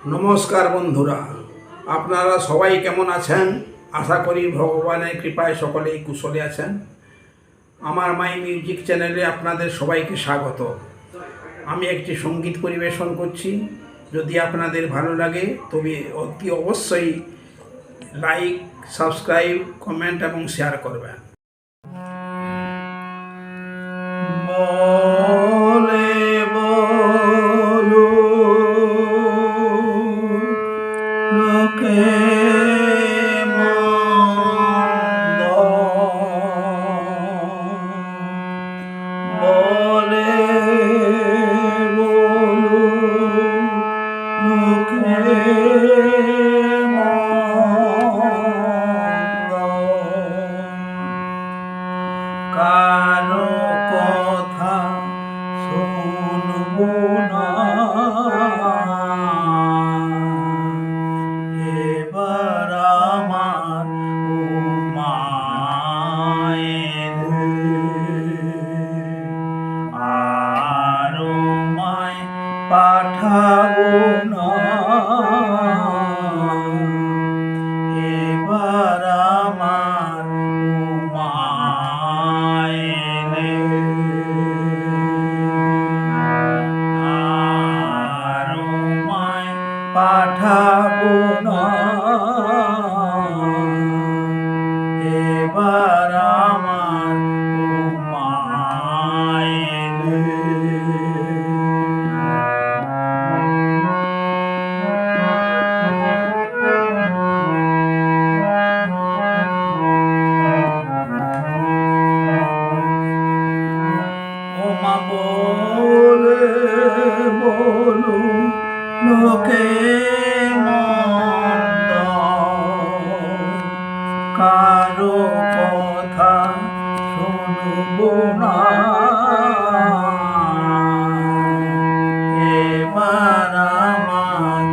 নমস্কার বন্ধুরা, আপনারা সবাই কেমন আছেন? আশা করি ভগবানের কৃপায় সকলেই কুশলে আছেন। আমার মাই মিউজিক চ্যানেলে আপনাদের সবাইকে স্বাগত। আমি একটি সঙ্গীত পরিবেশন করছি। যদি আপনাদের ভালো লাগে তবে অতি অবশ্যই লাইক, সাবস্ক্রাইব, কমেন্ট এবং শেয়ার করবেন। কারো কথা শুনবো না, এবার আমার মায়ের আর মায় পাঠাবো না, এবার আমার পাঠাবো না, এবার আমার ওমা বলে বলু লোকে মন্দ, কারো কথা শুনবো না, এবার আমার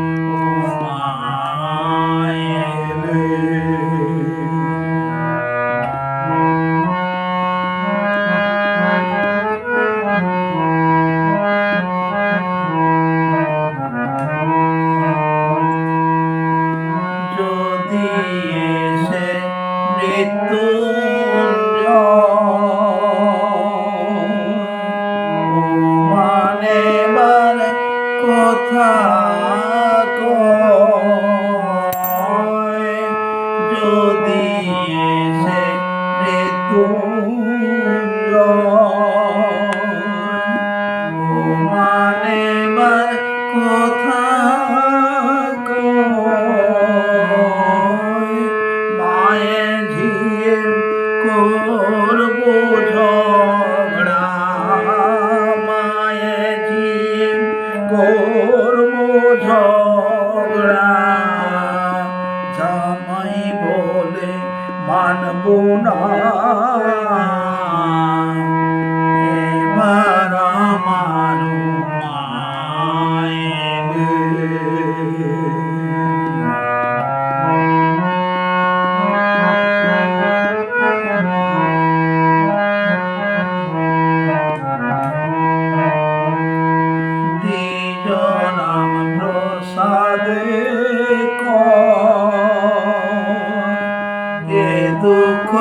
যদি এসে মৃত্যুঞ্জয় মানে কথা কয়, যদি এসে মৃত্যুঞ্জয় মানে কথা মায়ের ঝিয়ে করবো ঝগড়া, মায়ের ঝিয়ে করবো ঝগড়া, জামাই বলে মানবো না, এবার আমার দ্বিজরাম প্রসাদে এ দুঃখ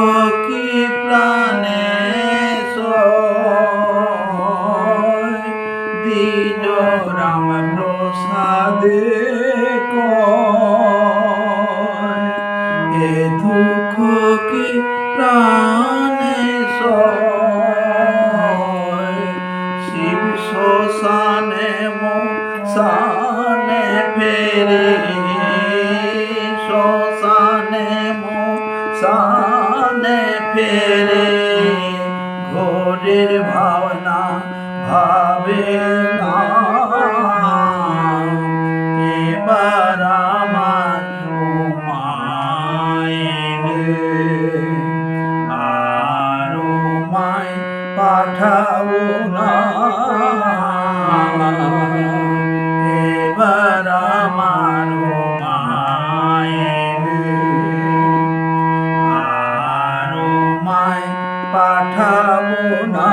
কি প্রাণে সয়, দ্বিজরাম প্রসাদে এ দুঃখ কি প্রাণে সয়, শিব শ্মশানে মোশানে ফেরে, শ্মশানে মোশানে ফেরে, ঘোরের ভাবনা ভাবে না, এবার আমার আর মায় পাঠাবো না, এবার আমার আর মায় পাঠাবো না,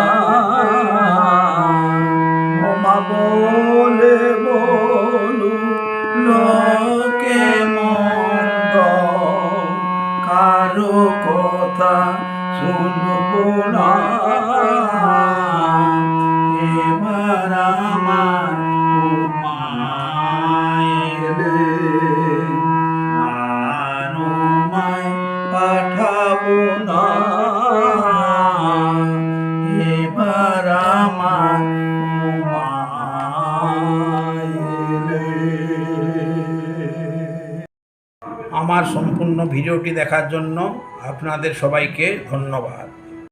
শুনবো না এবার আমার মায়ের আর মায় পাঠাবো না এবার আমার আমার সম্পূর্ণ ভিডিওটি দেখার জন্য আপনাদের সবাইকে ধন্যবাদ।